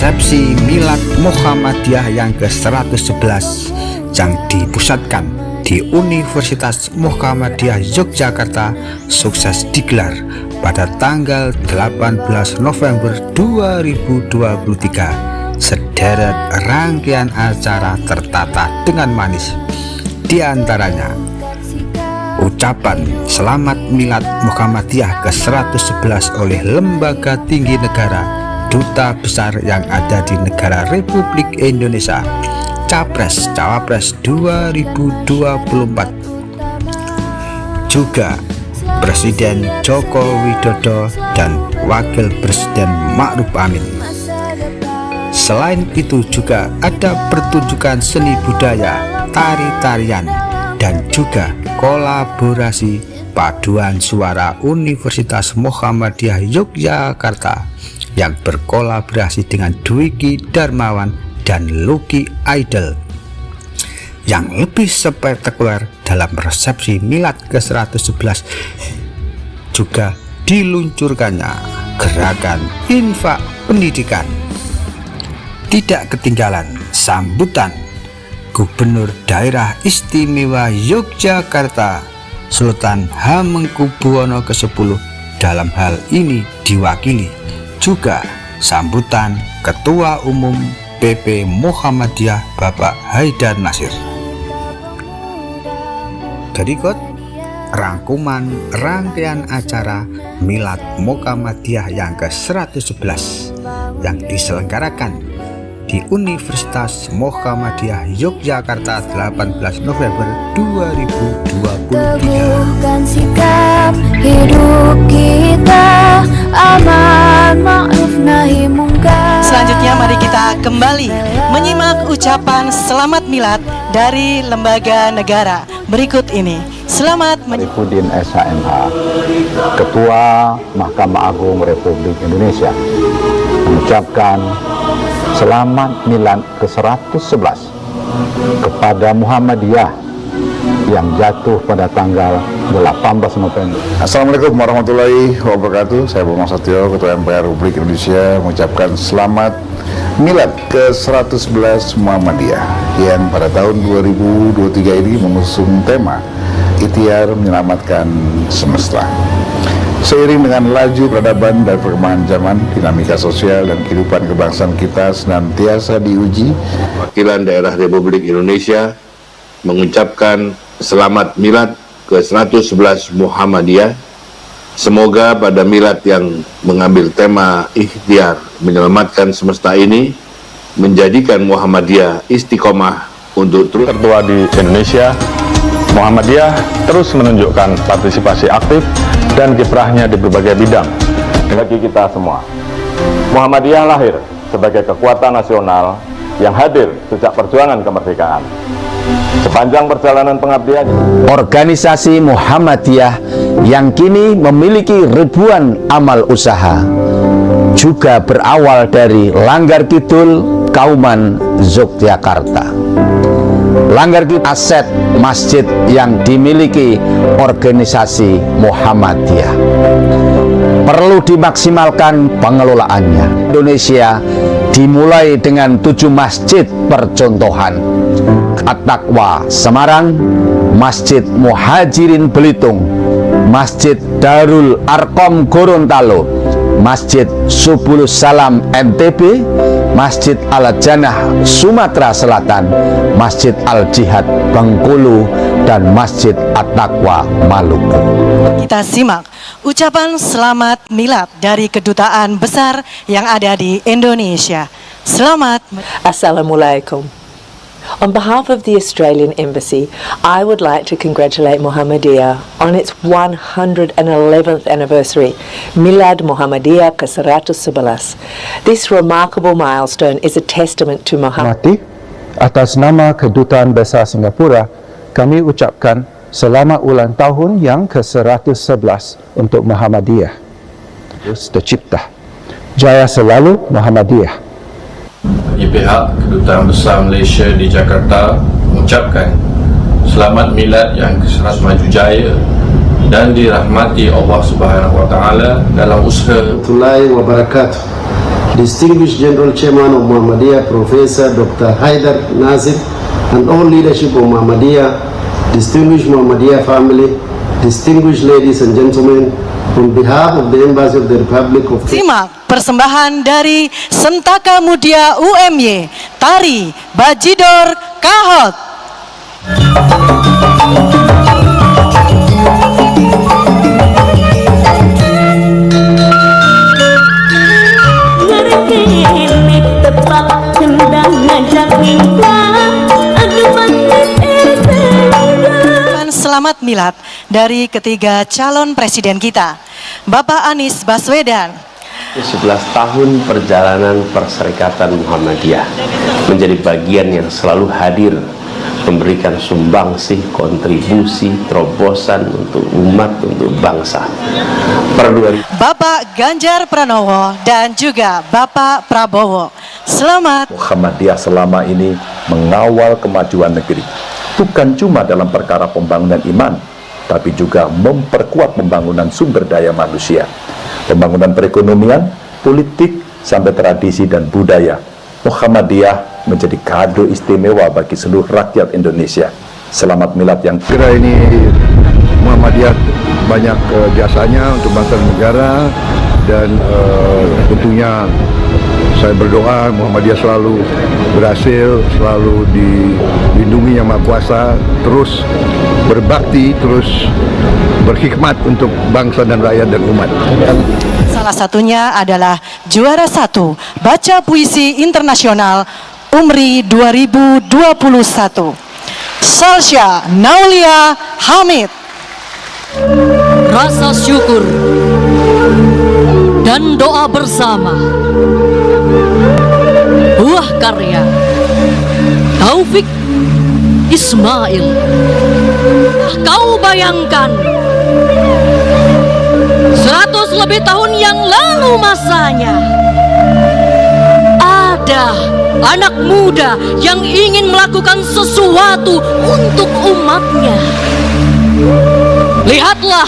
resepsi Milad Muhammadiyah yang ke-111 yang dipusatkan di Universitas Muhammadiyah Yogyakarta sukses digelar pada tanggal 18 November 2023. Sederet rangkaian acara tertata dengan manis, di antaranya ucapan Selamat Milad Muhammadiyah ke-111 oleh Lembaga Tinggi Negara Duta Besar yang ada di negara Republik Indonesia, Capres Cawapres 2024, juga Presiden Joko Widodo dan Wakil Presiden Ma'ruf Amin. Selain itu juga ada pertunjukan seni budaya, tari-tarian, dan juga kolaborasi paduan suara Universitas Muhammadiyah Yogyakarta yang berkolaborasi dengan Dwiki Darmawan dan Lucky Idol. Yang lebih spektakuler dalam resepsi Milad ke-111 juga diluncurkannya gerakan infak pendidikan. Tidak ketinggalan sambutan Gubernur Daerah Istimewa Yogyakarta Sultan Hamengkubuwono ke-10. Dalam hal ini diwakili juga sambutan Ketua Umum PP Muhammadiyah Bapak Haidar Nasir. Berikut rangkuman rangkaian acara Milad Muhammadiyah yang ke-111 yang diselenggarakan di Universitas Muhammadiyah Yogyakarta 18 November 2023. Teguhkan sikap hidup kita, aman ma'ruf nahi mungkar. Selanjutnya mari kita kembali menyimak ucapan Selamat Milad dari lembaga negara berikut ini. Selamat Arifudin SHMH, Ketua Mahkamah Agung Republik Indonesia, mengucapkan Selamat Milad ke-111 kepada Muhammadiyah yang jatuh pada tanggal 18 November. Assalamualaikum warahmatullahi wabarakatuh. Saya Bambang Satyo, Ketua MPR Republik Indonesia, mengucapkan Selamat Milad ke-111 Muhammadiyah yang pada tahun 2023 ini mengusung tema Ikhtiar Menyelamatkan Semesta. Seiring dengan laju peradaban dan perkembangan zaman, dinamika sosial dan kehidupan kebangsaan kita senantiasa diuji. Wakilan Daerah Republik Indonesia mengucapkan Selamat Milad ke-111 Muhammadiyah. Semoga pada milad yang mengambil tema Ikhtiar Menyelamatkan Semesta ini menjadikan Muhammadiyah istiqomah untuk terus Tertua di Indonesia, Muhammadiyah terus menunjukkan partisipasi aktif dan kiprahnya di berbagai bidang. Bagi kita semua, Muhammadiyah lahir sebagai kekuatan nasional yang hadir sejak perjuangan kemerdekaan. Sepanjang perjalanan pengabdian, organisasi Muhammadiyah yang kini memiliki ribuan amal usaha juga berawal dari Langgar Kidul, Kauman, Yogyakarta. Langgar Kidul aset masjid yang dimiliki organisasi Muhammadiyah perlu dimaksimalkan pengelolaannya. Indonesia dimulai dengan 7 masjid percontohan: At-Taqwa Semarang, Masjid Muhajirin Belitung, Masjid Darul Arkom Gorontalo, Masjid Subulus Salam NTB, Masjid Al-Jannah Sumatera Selatan, Masjid Al-Jihad Bengkulu, dan Masjid At-Taqwa Maluku. kita simak ucapan Selamat Milad dari Kedutaan Besar yang ada di Indonesia. Selamat. Assalamualaikum. On behalf of the Australian Embassy, I would like to congratulate Muhammadiyah on its 111th anniversary, Milad Muhammadiyah ke-111. This remarkable milestone is a testament to Muhammad. Atas nama Kedutaan Besar Singapura, kami ucapkan selamat ulang tahun yang ke-111 untuk Muhammadiyah. Terus tercipta. Jaya selalu Muhammadiyah. Bagi pihak Kedutaan Besar Malaysia di Jakarta mengucapkan Selamat Milad yang ke-100 maju jaya dan dirahmati Allah Subhanahu wa taala dalam usaha Warahmatullahi wabarakatuh. Distinguished General Chairman of Muhammadiyah, Professor Dr. Haidar Nazib, and all leadership of Muhammadiyah, distinguished Muhammadiyah family, distinguished ladies and gentlemen, on behalf of the Embassy of the Republic of Simak persembahan dari Sentaka Mudia UMY, tari Bajidor Kahot. Selamat Milad dari ketiga calon presiden kita, Bapak Anies Baswedan. 11 tahun perjalanan Perserikatan Muhammadiyah menjadi bagian yang selalu hadir, memberikan sumbangsih, kontribusi, terobosan untuk umat, untuk bangsa. Bapak Ganjar Pranowo dan juga Bapak Prabowo. Selamat. Muhammadiyah selama ini mengawal kemajuan negeri, bukan cuma dalam perkara pembangunan iman, tapi juga memperkuat pembangunan sumber daya manusia, pembangunan perekonomian, politik, sampai tradisi dan budaya. Muhammadiyah menjadi kado istimewa bagi seluruh rakyat Indonesia. Selamat Milad yang kira ini Muhammadiyah banyak jasanya untuk bangsa dan negara, dan tentunya saya berdoa Muhammadiyah selalu berhasil, selalu dilindungi Yang Maha Kuasa, terus berbakti, terus berkhidmat untuk bangsa dan rakyat dan umat. Salah satunya adalah juara 1 Baca Puisi Internasional UMRI 2021, Salsya Naulia Hamid. Rasa syukur dan doa bersama, buah karya Taufik Ismail. Kau bayangkan 100 lebih tahun yang lalu masanya, ada anak muda yang ingin melakukan sesuatu untuk umatnya. Lihatlah,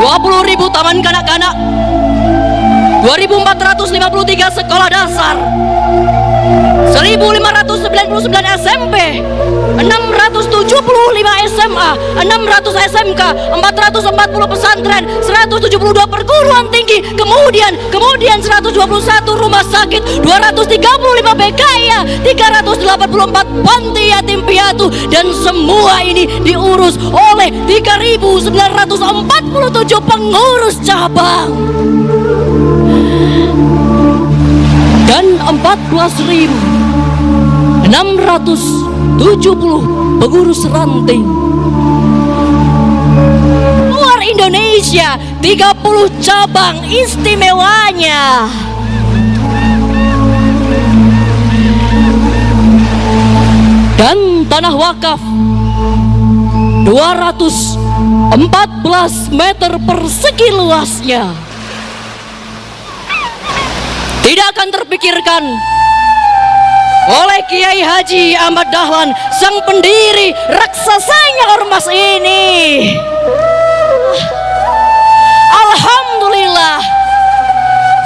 20.000 taman kanak-kanak, 2.453 sekolah dasar, 1.599 SMP, 675 SMA, 600 SMK, 440 pesantren, 172 perguruan tinggi, kemudian 121 rumah sakit, 235 BKIA, 384 panti yatim piatu, dan semua ini diurus oleh 3.947 pengurus cabang dan 14.670 pengurus ranting. Luar Indonesia 30 cabang istimewanya. Dan tanah wakaf 214 meter persegi luasnya. Tidak akan terpikirkan oleh Kiai Haji Ahmad Dahlan, sang pendiri raksasanya ormas ini. Alhamdulillah,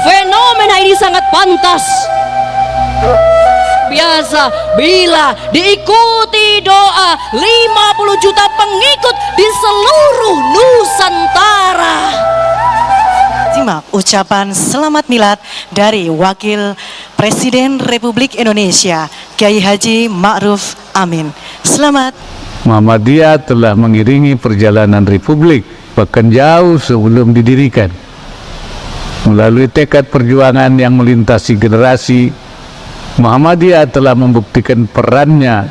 fenomena ini sangat pantas biasa bila diikuti doa 50 juta pengikut di seluruh Nusantara. Simak ucapan selamat milad dari Wakil Presiden Republik Indonesia Kiai Haji Ma'ruf Amin. Selamat. Muhammadiyah telah mengiringi perjalanan Republik bahkan jauh sebelum didirikan. Melalui tekad perjuangan yang melintasi generasi, Muhammadiyah telah membuktikan perannya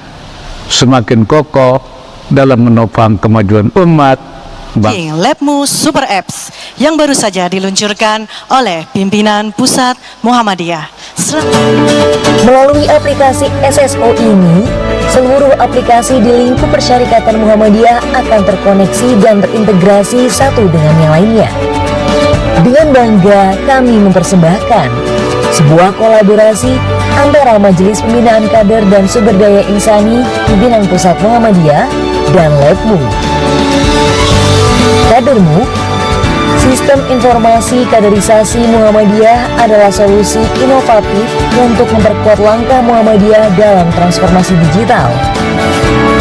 semakin kokoh dalam menopang kemajuan umat. King Labmu Super Apps yang baru saja diluncurkan oleh pimpinan pusat Muhammadiyah. Melalui aplikasi SSO ini, seluruh aplikasi di lingkup Persyarikatan Muhammadiyah akan terkoneksi dan terintegrasi satu dengan yang lainnya. Dengan bangga kami mempersembahkan sebuah kolaborasi antara Majelis Pembinaan Kader dan Sumber Daya Insani Pimpinan Pusat Muhammadiyah dan Labmu. Kadermu, Sistem informasi kaderisasi Muhammadiyah adalah solusi inovatif untuk memperkuat langkah Muhammadiyah dalam transformasi digital.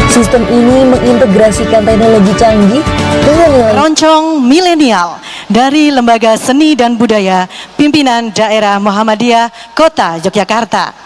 Sistem ini mengintegrasikan teknologi canggih dengan nilai Roncong Milenial dari Lembaga Seni dan Budaya Pimpinan Daerah Muhammadiyah Kota Yogyakarta.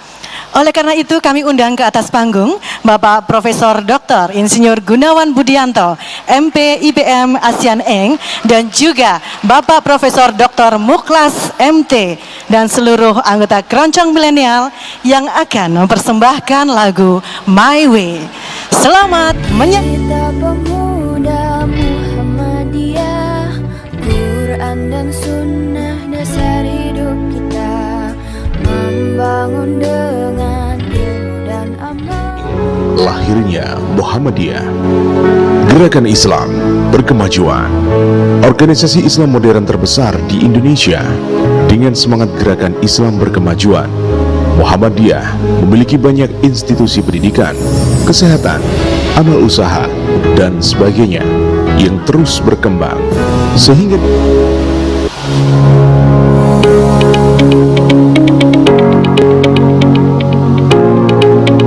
Oleh karena itu kami undang ke atas panggung Bapak Profesor Dr. Insinyur Gunawan Budianto, MP IPM ASEAN Eng, dan juga Bapak Profesor Dr. Mukhlas MT dan seluruh anggota Keroncong Milenial yang akan mempersembahkan lagu My Way. Selamat menyanyi. Kita pemuda Muhammadiyah, Quran dan Sunnah dasar hidup kita, membangun dengan ilmu dan amal. Lahirnya Muhammadiyah, gerakan Islam berkemajuan, organisasi Islam modern terbesar di Indonesia. Dengan semangat gerakan Islam berkemajuan, Muhammadiyah memiliki banyak institusi pendidikan, kesehatan, amal usaha, dan sebagainya yang terus berkembang sehingga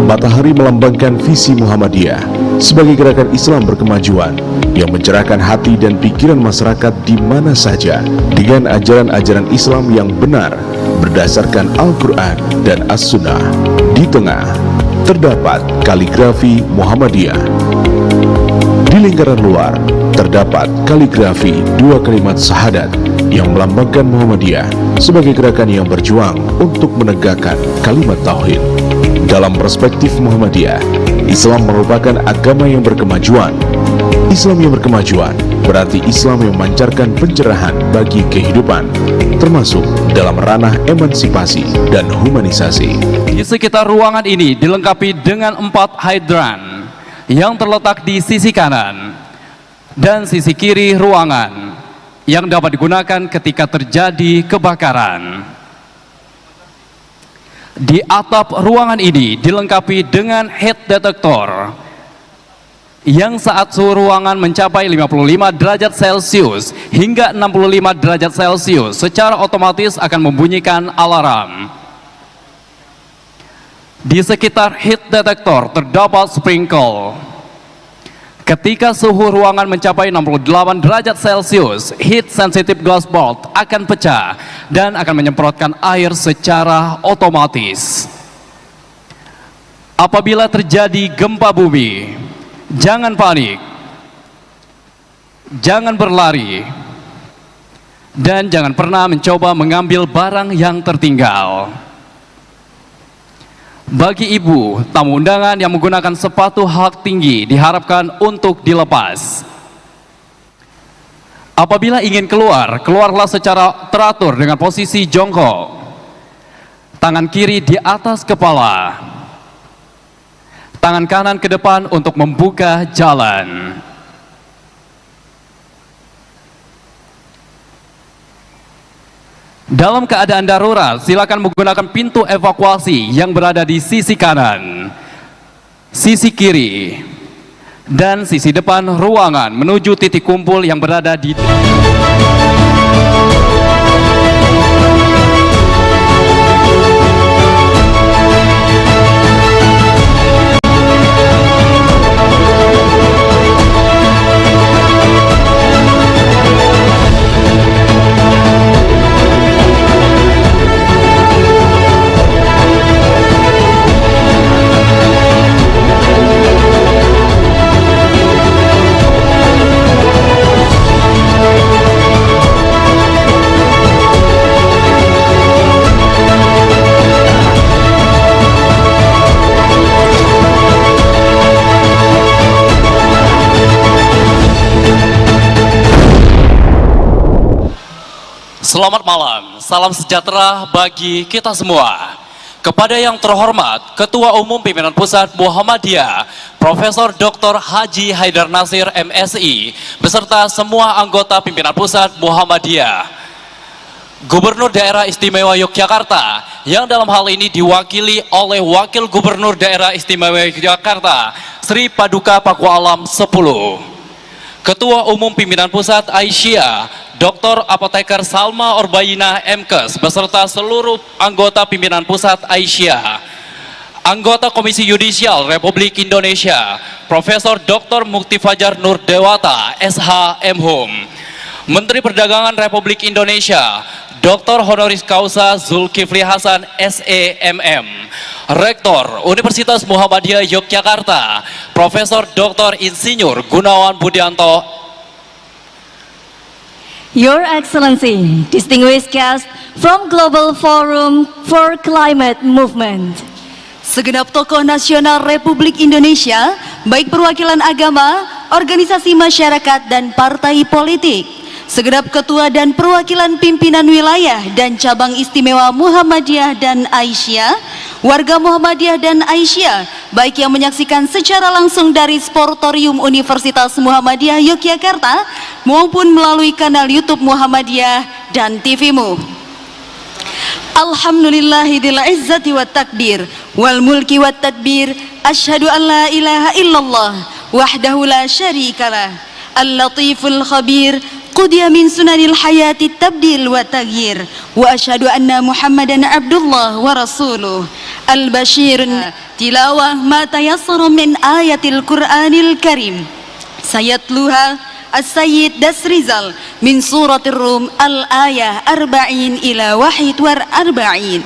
matahari melambangkan visi Muhammadiyah sebagai gerakan Islam berkemajuan yang mencerahkan hati dan pikiran masyarakat di mana saja dengan ajaran-ajaran Islam yang benar berdasarkan Al-Quran dan As-Sunnah. Di tengah terdapat kaligrafi Muhammadiyah. Di lingkaran luar terdapat kaligrafi dua kalimat syahadat yang melambangkan Muhammadiyah sebagai gerakan yang berjuang untuk menegakkan kalimat tauhid. Dalam perspektif Muhammadiyah, Islam merupakan agama yang berkemajuan. Islam yang berkemajuan berarti Islam yang memancarkan pencerahan bagi kehidupan, termasuk dalam ranah emansipasi dan humanisasi. Di sekitar ruangan ini dilengkapi dengan 4 hidran yang terletak di sisi kanan dan sisi kiri ruangan yang dapat digunakan ketika terjadi kebakaran. Di atap ruangan ini dilengkapi dengan heat detector yang saat suhu ruangan mencapai 55 derajat Celcius hingga 65 derajat Celcius secara otomatis akan membunyikan alarm. Di sekitar heat detector terdapat sprinkle. Ketika suhu ruangan mencapai 68 derajat Celcius, heat sensitive glass bulb akan pecah dan akan menyemprotkan air secara otomatis. Apabila terjadi gempa bumi, jangan panik, jangan berlari, dan jangan pernah mencoba mengambil barang yang tertinggal. Bagi ibu, tamu undangan yang menggunakan sepatu hak tinggi diharapkan untuk dilepas. Apabila ingin keluar, keluarlah secara teratur dengan posisi jongkok. Tangan kiri di atas kepala. Tangan kanan ke depan untuk membuka jalan. Dalam keadaan darurat, silakan menggunakan pintu evakuasi yang berada di sisi kanan, sisi kiri, dan sisi depan ruangan menuju titik kumpul yang berada di Selamat malam, salam sejahtera bagi kita semua. Kepada yang terhormat Ketua Umum Pimpinan Pusat Muhammadiyah Profesor Dr. Haji Haidar Nasir MSI beserta semua anggota Pimpinan Pusat Muhammadiyah, Gubernur Daerah Istimewa Yogyakarta yang dalam hal ini diwakili oleh Wakil Gubernur Daerah Istimewa Yogyakarta Sri Paduka Paku Alam 10, Ketua Umum Pimpinan Pusat Aisyah, Dr. Apoteker Salma Orbayinah MKes, beserta seluruh anggota Pimpinan Pusat Aisyah, anggota Komisi Yudisial Republik Indonesia, Profesor Dr. Mukti Fajar Nur Dewata, SH MHum, Menteri Perdagangan Republik Indonesia, Dr. Honoris Causa Zulkifli Hasan SEMM, Rektor Universitas Muhammadiyah Yogyakarta, Profesor Dr. Insinyur Gunawan Budianto. Your Excellency, distinguished guests from Global Forum for Climate Movement. Segenap tokoh nasional Republik Indonesia, baik perwakilan agama, organisasi masyarakat, dan partai politik, segenap ketua dan perwakilan pimpinan wilayah dan cabang istimewa Muhammadiyah dan Aisyah, warga Muhammadiyah dan Aisyah, baik yang menyaksikan secara langsung dari Sportorium Universitas Muhammadiyah Yogyakarta maupun melalui kanal YouTube Muhammadiyah dan TVmu. Alhamdulillahidil izzati wa takbir wal mulki wa tadbir, asyhadu an la ilaha illallah wahdahu la syarikalah, al-latiful khabir, qudiya min sunanil hayati tabdil wa taghyir, wa asyhadu anna Muhammadan abdullah wa rasuluh, al-bashirun tilawah ma tayassara min ayatil Qur'anil Karim, sayatluha As-Sayyid Dasrizal min suratir Rum al-ayah arba'in ila wahid war arba'in.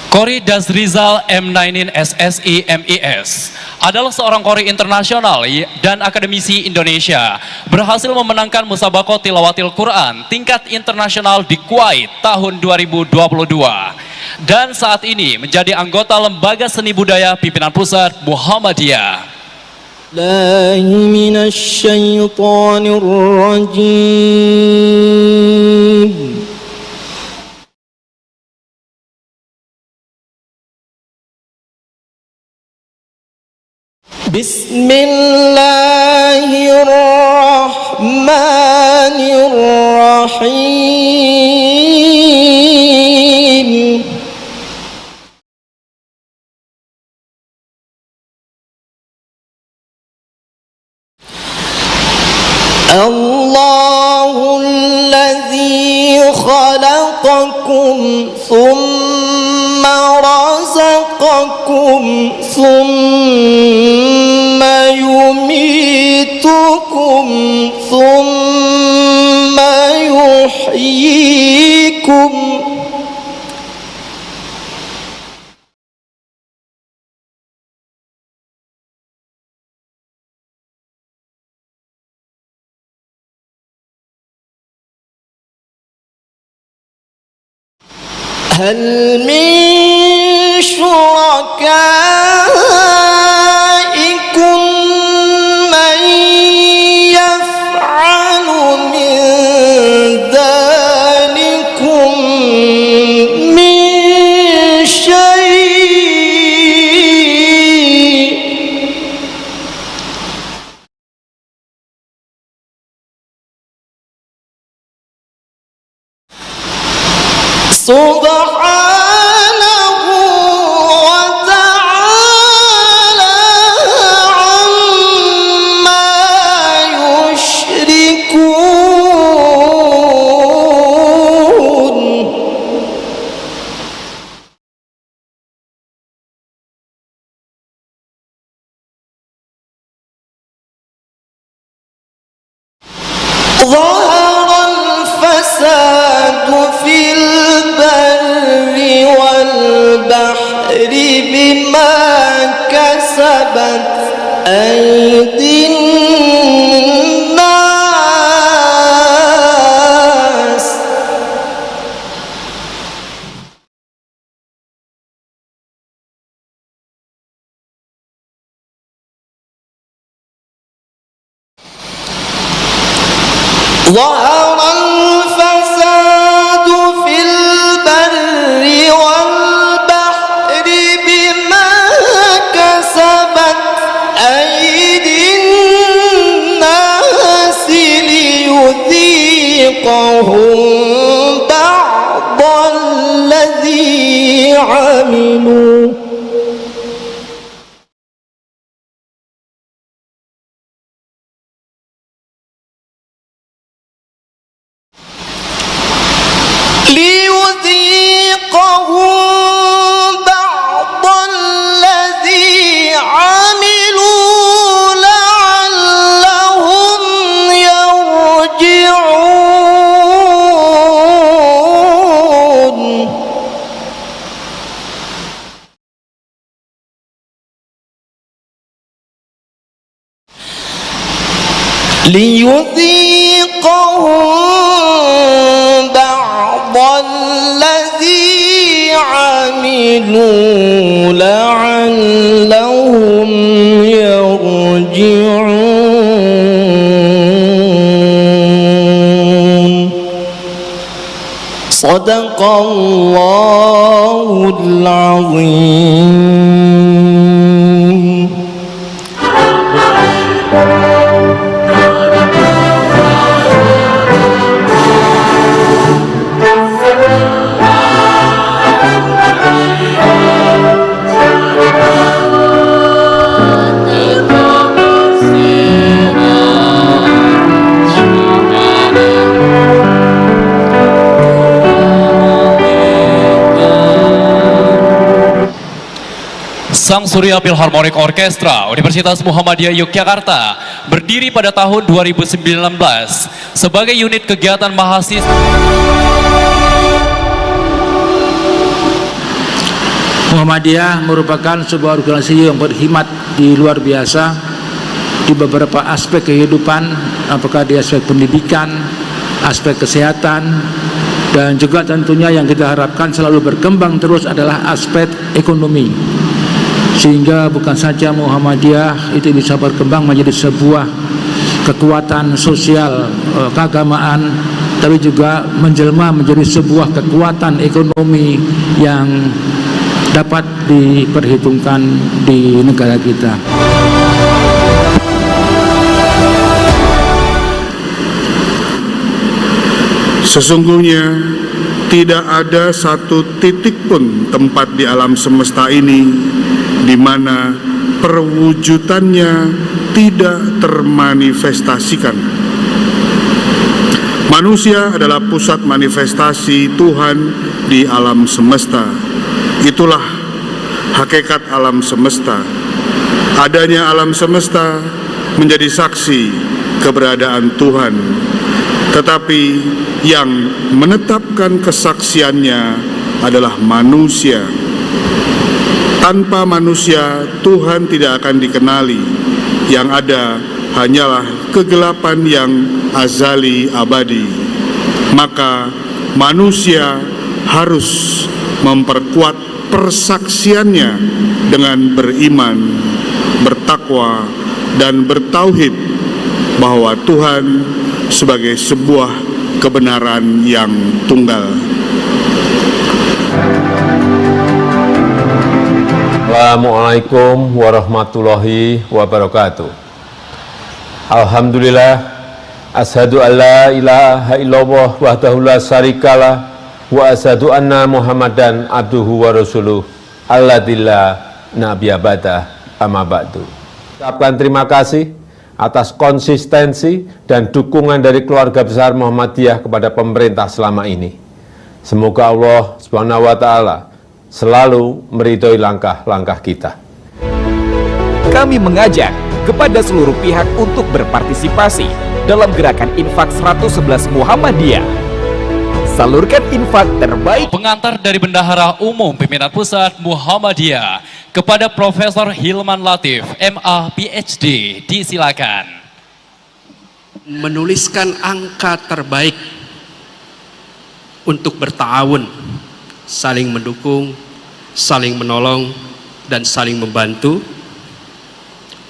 Qori Dasrizal M19 SSI MIS adalah seorang qori internasional dan akademisi Indonesia, berhasil memenangkan musabaqah tilawatil Quran tingkat internasional di Kuwait tahun 2022 dan saat ini menjadi anggota Lembaga Seni Budaya Pimpinan Pusat Muhammadiyah. Bismillahirrahmanirrahim. Allahul ladzi khalaqakum thumma razaqakum thumma yumitukum thumma yuhyikum. هل من شركائكم من يفعل من ذلكم من شيء Subhanahu wa ta'ala amma yushrikun. ظهر الفساد في البر والبحر بما كسبت أيدي الناس ظهر الفساد في البر والبحر بما كسبت أيدي الناس ليذيقهم بعض الذي عملوا ليذيقهم بعض الذي عملوا لعلهم يرجعون صدق الله العظيم. Sang Surya Philharmonic Orchestra Universitas Muhammadiyah Yogyakarta berdiri pada tahun 2019 sebagai unit kegiatan mahasiswa. Muhammadiyah merupakan sebuah organisasi yang berkhidmat di luar biasa di beberapa aspek kehidupan, apakah di aspek pendidikan, aspek kesehatan, dan juga tentunya yang kita harapkan selalu berkembang terus adalah aspek ekonomi. Sehingga bukan saja Muhammadiyah itu bisa berkembang menjadi sebuah kekuatan sosial keagamaan, tapi juga menjelma menjadi sebuah kekuatan ekonomi yang dapat diperhitungkan di negara kita. Sesungguhnya tidak ada satu titik pun tempat di alam semesta ini di mana perwujudannya tidak termanifestasikan. Manusia adalah pusat manifestasi Tuhan di alam semesta. Itulah hakikat alam semesta. Adanya alam semesta menjadi saksi keberadaan Tuhan, tetapi yang menetapkan kesaksiannya adalah manusia. Tanpa manusia, Tuhan tidak akan dikenali. Yang ada hanyalah kegelapan yang azali abadi. Maka manusia harus memperkuat persaksiannya dengan beriman, bertakwa, dan bertauhid bahwa Tuhan sebagai sebuah kebenaran yang tunggal. Assalamualaikum warahmatullahi wabarakatuh. Alhamdulillah, asyhadu an la ilaha illallah wahdahu la syarikalah wa asyhadu anna Muhammadan abduhu wa rasuluh alladilla nabiyya ba'dah amma ba'du. Ucapkan terima kasih atas konsistensi dan dukungan dari keluarga besar Muhammadiyah kepada pemerintah selama ini. Semoga Allah Subhanahu wa taala selalu meridhoi langkah-langkah kita. Kami mengajak kepada seluruh pihak untuk berpartisipasi dalam gerakan infak 111 Muhammadiyah. Salurkan infak terbaik. Pengantar dari Bendahara Umum Pimpinan Pusat Muhammadiyah kepada Profesor Hilman Latif, MA, PhD, disilakan. Menuliskan angka terbaik untuk bertawun, saling mendukung, saling menolong, dan saling membantu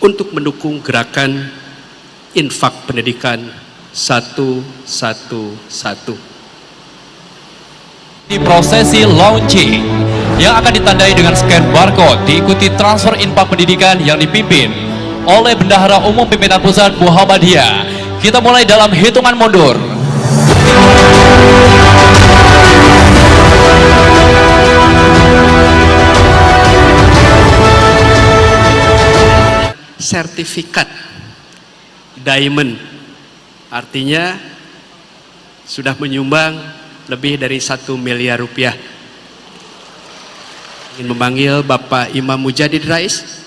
untuk mendukung gerakan infak pendidikan 111. Di prosesi launching yang akan ditandai dengan scan barcode diikuti transfer infak pendidikan yang dipimpin oleh Bendahara Umum Pimpinan Pusat Muhammadiyah. Kita mulai dalam hitungan mundur. Sertifikat diamond, artinya sudah menyumbang lebih dari 1 miliar rupiah. Ingin memanggil Bapak Imam Mujadid Rais,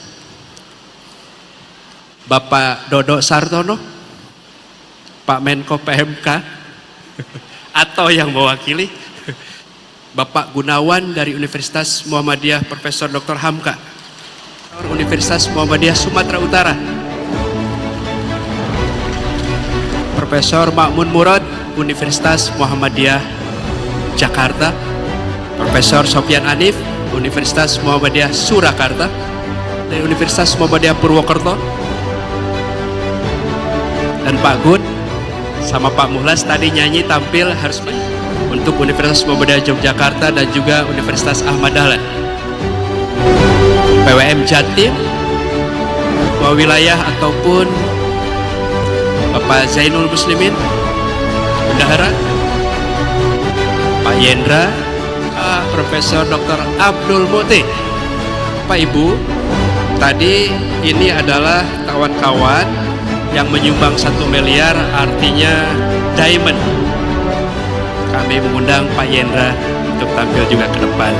Bapak Dodo Sartono, Pak Menko PMK, atau yang mewakili Bapak Gunawan dari Universitas Muhammadiyah Profesor Dr. Hamka, Universitas Muhammadiyah Sumatera Utara, Profesor Ma'mun Murad, Universitas Muhammadiyah Jakarta, Profesor Sofyan Anif, Universitas Muhammadiyah Surakarta, dari Universitas Muhammadiyah Purwokerto, dan Pak Gun sama Pak Muhlas tadi nyanyi tampil harus untuk Universitas Muhammadiyah Yogyakarta dan juga Universitas Ahmad Dahlan, PWM Jatim, Ketua Wilayah ataupun Bapak Zainul Muslimin, Bendahara, Pak Yendra, Profesor Dr. Abdul Muti. Bapak Ibu, tadi ini adalah kawan-kawan yang menyumbang 1 miliar, artinya diamond. Kami mengundang Pak Yendra untuk tampil juga ke depan.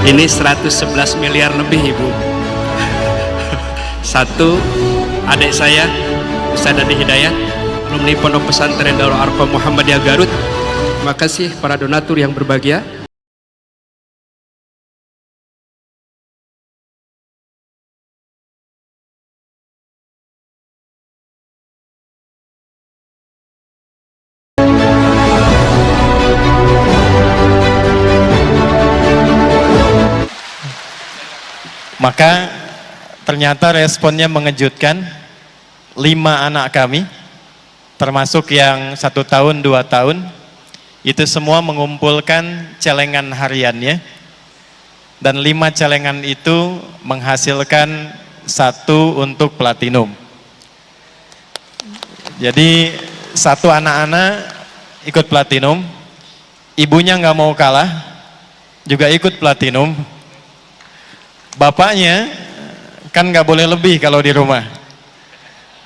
Ini 111 miliar lebih, Ibu. Satu, adik saya, Ustaz Dadi Hidayat, alumni Pondok Pesantren Darul Arqam Muhammadiyah Garut. Terima kasih para donatur yang berbahagia. Maka ternyata responnya mengejutkan. 5 anak kami, termasuk yang 1 tahun, 2 tahun, itu semua mengumpulkan celengan hariannya, dan 5 celengan itu menghasilkan 1 untuk platinum. Jadi 1 anak-anak ikut platinum, ibunya nggak mau kalah, juga ikut platinum. Bapaknya kan nggak boleh lebih kalau di rumah.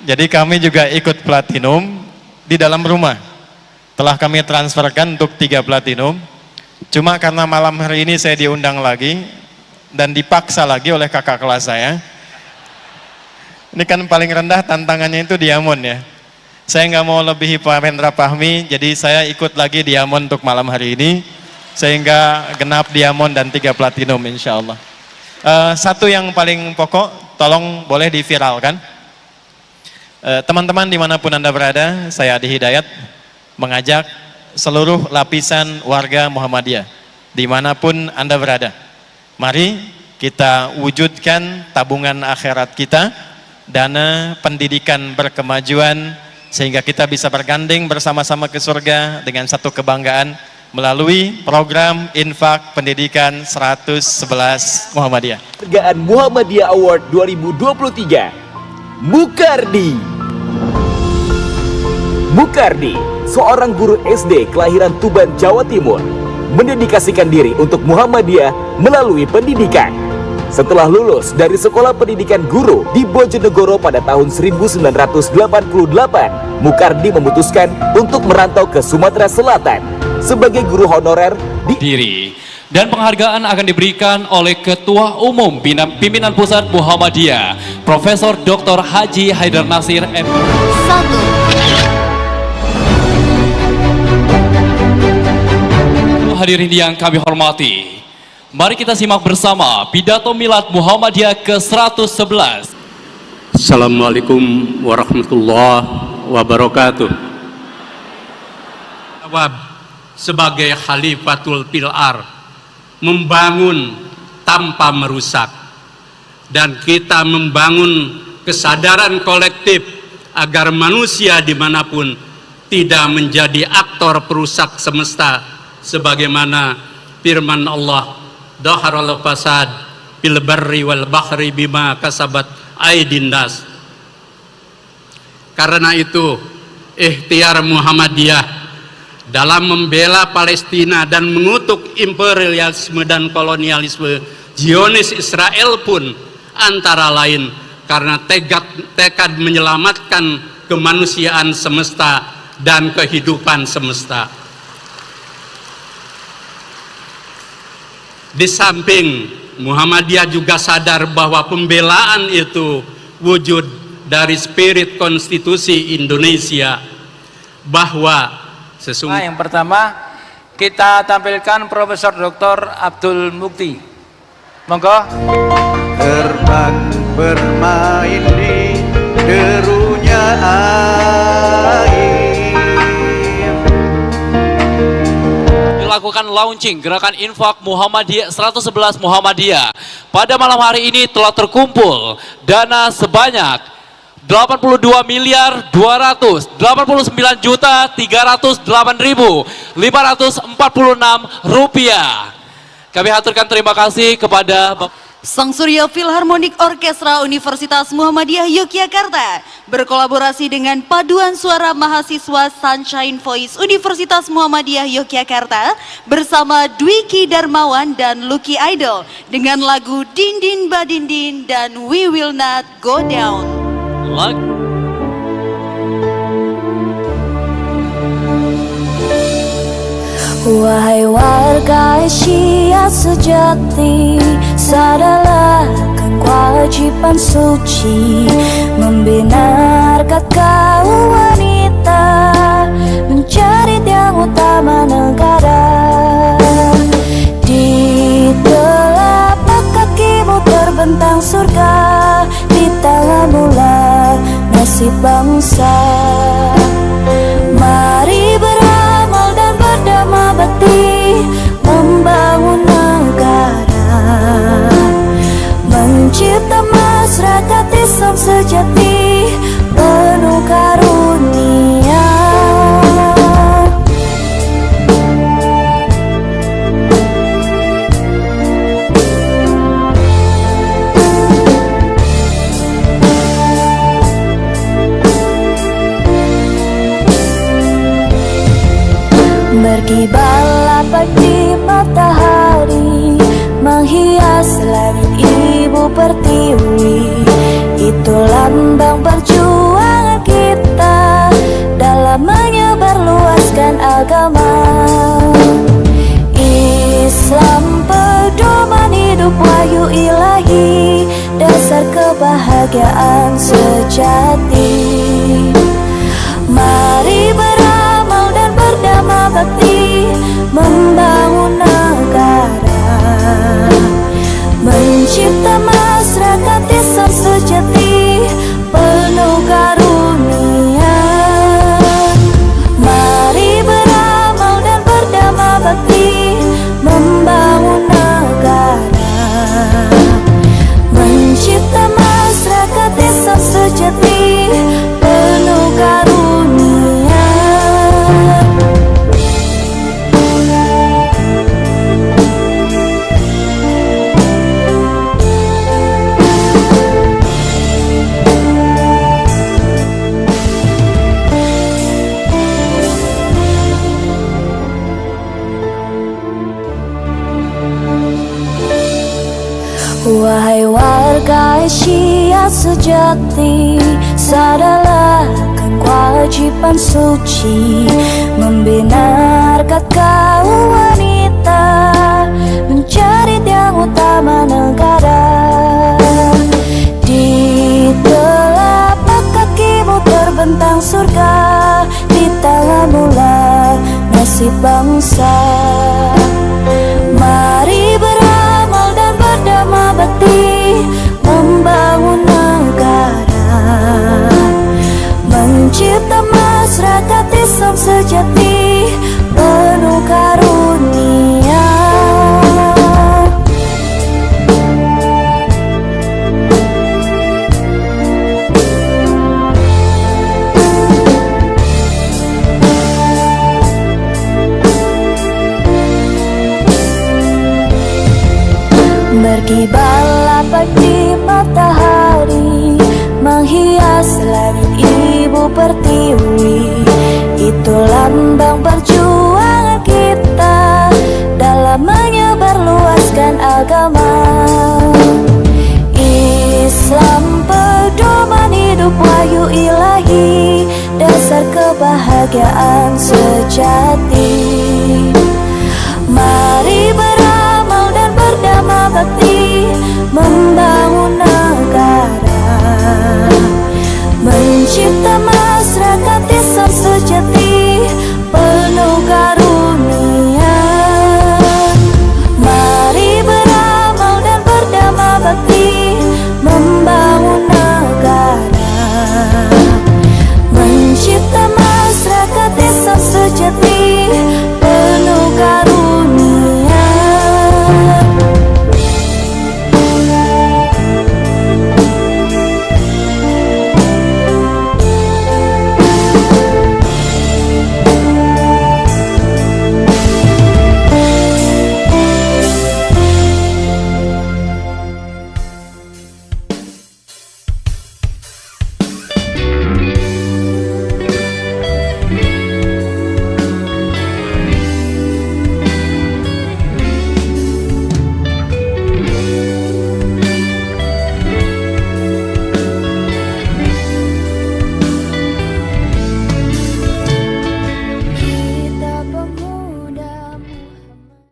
Jadi kami juga ikut platinum di dalam rumah. Telah kami transferkan untuk 3 platinum. Cuma karena malam hari ini saya diundang lagi dan dipaksa lagi oleh kakak kelas saya. Ini kan paling rendah tantangannya itu diamond ya. Saya nggak mau lebihi Pak Rendra Fahmi, jadi saya ikut lagi diamond untuk malam hari ini, sehingga genap diamond dan 3 platinum insya Allah. Satu yang paling pokok, tolong boleh diviralkan. Teman-teman dimanapun Anda berada, saya Adi Hidayat mengajak seluruh lapisan warga Muhammadiyah dimanapun Anda berada. Mari kita wujudkan tabungan akhirat kita, dana pendidikan berkemajuan, sehingga kita bisa bergandeng bersama-sama ke surga dengan satu kebanggaan melalui program infak pendidikan 111 Muhammadiyah. Penghargaan Muhammadiyah Award 2023, Mukardi. Mukardi, seorang guru SD kelahiran Tuban, Jawa Timur, mendedikasikan diri untuk Muhammadiyah melalui pendidikan. Setelah lulus dari Sekolah Pendidikan Guru di Bojonegoro pada tahun 1988, Mukardi memutuskan untuk merantau ke Sumatera Selatan sebagai guru honorer di diri. Dan penghargaan akan diberikan oleh Ketua Umum Pimpinan Pusat Muhammadiyah, Profesor Dr. Haji Haidar Nasir M. 1. Hadirin yang kami hormati, mari kita simak bersama pidato Milad Muhammadiyah ke-111. Assalamualaikum warahmatullahi wabarakatuh. Sebagai Khalifatul Pilar, membangun tanpa merusak, dan kita membangun kesadaran kolektif agar manusia dimanapun tidak menjadi aktor perusak semesta, sebagaimana firman Allah, dhaharal fasad bil barri wal bahri bima kasabat aydin nas. Karena itu ikhtiar Muhammadiyah dalam membela Palestina dan mengutuk imperialisme dan kolonialisme Zionis Israel pun antara lain karena tekad menyelamatkan kemanusiaan semesta dan kehidupan semesta. Di samping Muhammadiyah juga sadar bahwa pembelaan itu wujud dari spirit konstitusi Indonesia, bahwa sesungguhnya yang pertama kita tampilkan Profesor Dr. Abdul Mukti. Monggo. Terbang bermain di derunya launching gerakan infak Muhammadiyah 111 Muhammadiyah. Pada malam hari ini telah terkumpul dana sebanyak 82.289.308.546 rupiah. Kami haturkan terima kasih kepada Sang Surya Philharmonic Orkestra Universitas Muhammadiyah Yogyakarta berkolaborasi dengan Paduan Suara Mahasiswa Sunshine Voice Universitas Muhammadiyah Yogyakarta bersama Dwiki Darmawan dan Lucky Idol dengan lagu Dindin Badindin dan We Will Not Go Down. Wahai warga Asia sejati, sadarlah akan kewajiban suci membina harkat kaum wanita, mencari yang utama negara. Di telapak kakimu terbentang surga, di tanganmu lah nasib bangsa. Mari beramal dan berdama bakti membangun negara, mencipta masyarakat Islam sejati penuh karunia. Berkibarlah pagi matahari menghias langit ibu pertiwi. Itu lambang perjuangan kita dalam menyebarluaskan agama. Islam pedoman hidup wahyu ilahi, dasar kebahagiaan sejati. Mari beramal dan berdama bakti membangun negara, mencipta masyarakat Islam sejati penuh karunia. Mari beramal dan berdama bakti membangun negara, mencipta masyarakat Islam sejati penuh karunia. Wahai warga Asia sejati, sadarlah akan kewajiban suci membina harkat kaum wanita, mencari yang utama negara. Di telapak kakimu terbentang surga, di tanganmu lah nasib bangsa. Mari beramal dan berdama bakti membangun negara, mencipta masyarakat Islam sejati penuh karunia. Berkibarlah pagi matahari menghias langit ibu pertiwi. Itu lambang perjuangan kita dalam menyebarluaskan agama. Islam pedoman hidup wahyu ilahi, dasar kebahagiaan sejati. Mari beramal dan berdama bakti membangun